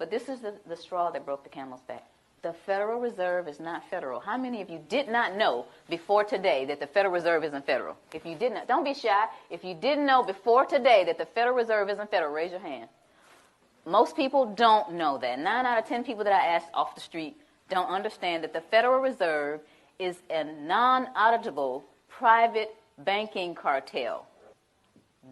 But this is the straw that broke the camel's back. The Federal Reserve is not federal. How many of you did not know before today that the Federal Reserve isn't federal? If you did not, don't be shy. If you didn't know before today that the Federal Reserve isn't federal, raise your hand. Most people don't know that. 9 out of 10 people that I asked off the street don't understand that the Federal Reserve is a non-auditable private banking cartel.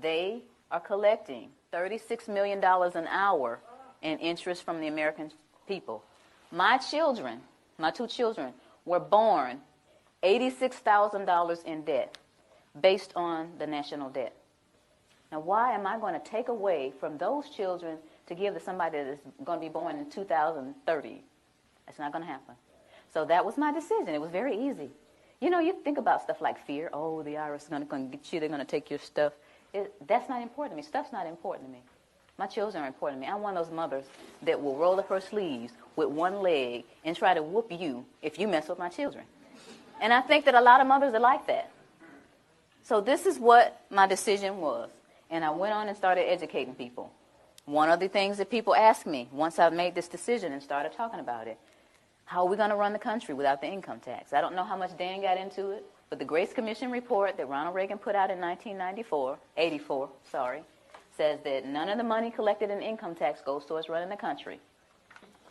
They are collecting $36 million an hour in interest from the American people. My children, my 2 children, were born $86,000 in debt based on the national debt. Now, why am I going to take away from those children to give to somebody that is going to be born in 2030? That's not going to happen. So that was my decision. It was very easy. You know, you think about stuff like fear. Oh, the IRS is going to get you. They're going to take your stuff. That's not important to me. Stuff's not important to me. My children are important to me. I'm one of those mothers that will roll up her sleeves with one leg and try to whoop you if you mess with my children. And I think that a lot of mothers are like that. So this is what my decision was. And I went on and started educating people. One of the things that people asked me once I made this decision and started talking about it, how are we going to run the country without the income tax? I don't know how much Dan got into it, but the Grace Commission report that Ronald Reagan put out in 1984, says that none of the money collected in income tax goes towards running the country.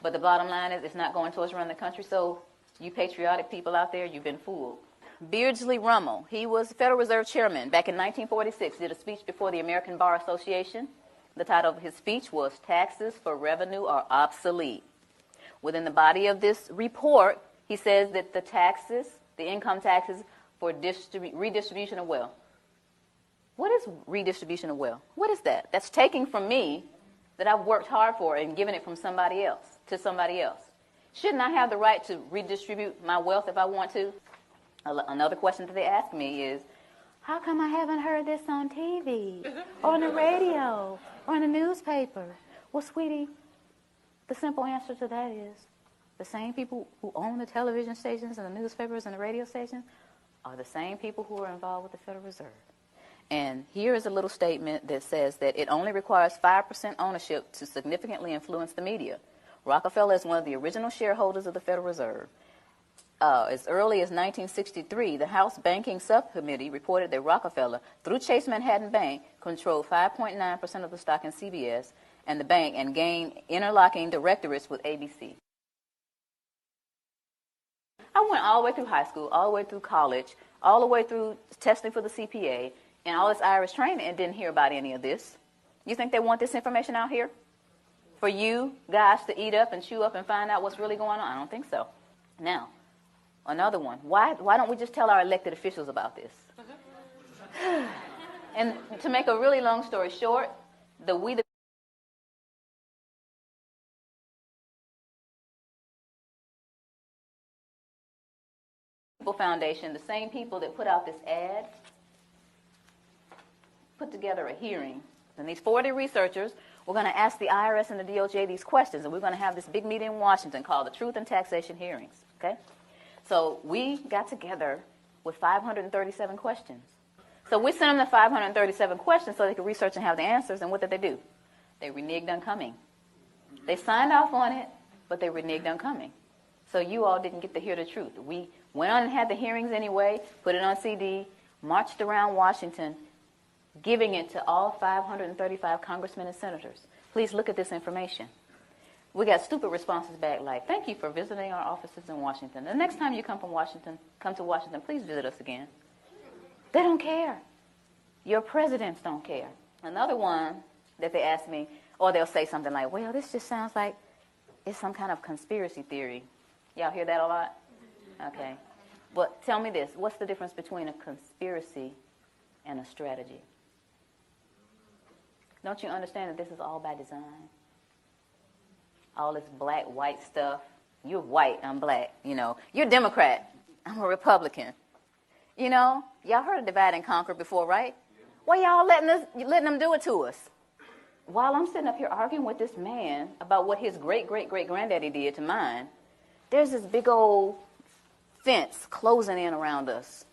But the bottom line is it's not going towards running the country, so you patriotic people out there, you've been fooled. Beardsley Rummel, he was Federal Reserve Chairman back in 1946, did a speech before the American Bar Association. The title of his speech was Taxes for Revenue Are Obsolete. Within the body of this report, he says that the taxes, the income taxes for redistribution of wealth. What is redistribution of wealth? What is that? That's taking from me that I've worked hard for and giving it from somebody else to somebody else. Shouldn't I have the right to redistribute my wealth if I want to? Another question that they ask me is, how come I haven't heard this on TV, or on the radio, or in the newspaper? Well, sweetie, the simple answer to that is the same people who own the television stations and the newspapers and the radio stations are the same people who are involved with the Federal Reserve. And here is a little statement that says that it only requires 5% ownership to significantly influence the media. Rockefeller is one of the original shareholders of the Federal Reserve. As early as 1963, the House Banking Subcommittee reported that Rockefeller, through Chase Manhattan Bank, controlled 5.9% of the stock in CBS and the bank and gained interlocking directorates with ABC. I went all the way through high school, all the way through college, all the way through testing for the CPA, and all this Irish training and didn't hear about any of this. You think they want this information out here for you guys to eat up and chew up and find out what's really going on? I don't think so. Now, another one. Why don't we just tell our elected officials about this? And to make a really long story short, the People Foundation, the same people that put out this ad, put together a hearing. And these 40 researchers were going to ask the IRS and the DOJ these questions, and we're going to have this big meeting in Washington called the Truth and Taxation Hearings. Okay? So we got together with 537 questions. So we sent them the 537 questions so they could research and have the answers, and what did they do? They reneged on coming. They signed off on it, but they reneged on coming. So you all didn't get to hear the truth. We went on and had the hearings anyway, put it on CD, marched around Washington, giving it to all 535 congressmen and senators. Please look at this information. We got stupid responses back like, thank you for visiting our offices in Washington. The next time you come to Washington, please visit us again. They don't care. Your presidents don't care. Another one that they ask me, or they'll say something like, well, this just sounds like it's some kind of conspiracy theory. Y'all hear that a lot? Okay. But tell me this, what's the difference between a conspiracy and a strategy? Don't you understand that this is all by design? All this black, white stuff. You're white, I'm black, you know. You're Democrat, I'm a Republican. You know, y'all heard of divide and conquer before, right? Why y'all letting them do it to us? While I'm sitting up here arguing with this man about what his great-great-great-granddaddy did to mine, there's this big old fence closing in around us.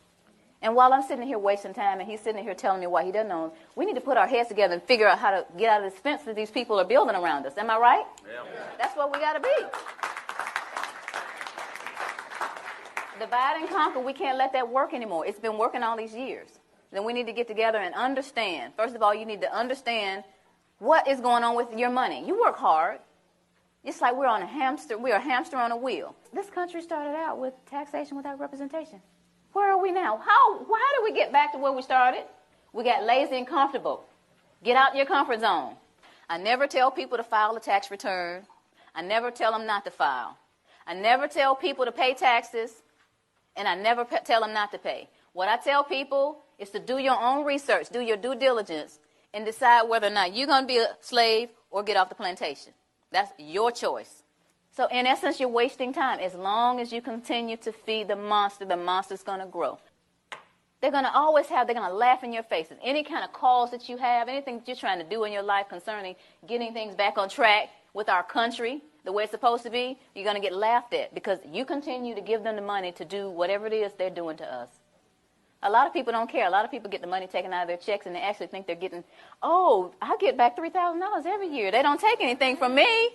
And while I'm sitting here wasting time and he's sitting here telling me why he doesn't know, we need to put our heads together and figure out how to get out of this fence that these people are building around us. Am I right? Yeah. That's what we got to be. Divide and conquer, we can't let that work anymore. It's been working all these years. Then we need to get together and understand. First of all, you need to understand what is going on with your money. You work hard. It's like we're a hamster on a wheel. This country started out with taxation without representation. Where are we now? Why did we get back to where we started? We got lazy and comfortable. Get out your comfort zone. I never tell people to file a tax return. I never tell them not to file. I never tell people to pay taxes, and I never tell them not to pay. What I tell people is to do your own research, do your due diligence, and decide whether or not you're going to be a slave or get off the plantation. That's your choice. So in essence, you're wasting time. As long as you continue to feed the monster's going to grow. They're going to laugh in your faces. Any kind of cause that you have, anything that you're trying to do in your life concerning getting things back on track with our country, the way it's supposed to be, you're going to get laughed at because you continue to give them the money to do whatever it is they're doing to us. A lot of people don't care. A lot of people get the money taken out of their checks and they actually think they're getting, I get back $3,000 every year. They don't take anything from me.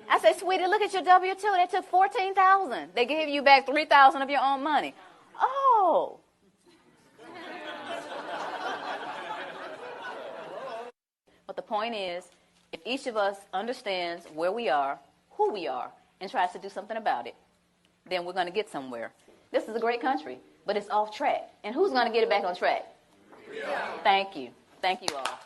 I say, sweetie, look at your W-2. They took $14,000. They gave you back $3,000 of your own money. Oh. But the point is, if each of us understands where we are, who we are, and tries to do something about it, then we're going to get somewhere. This is a great country, but it's off track. And who's going to get it back on track? Yeah. Thank you. Thank you all.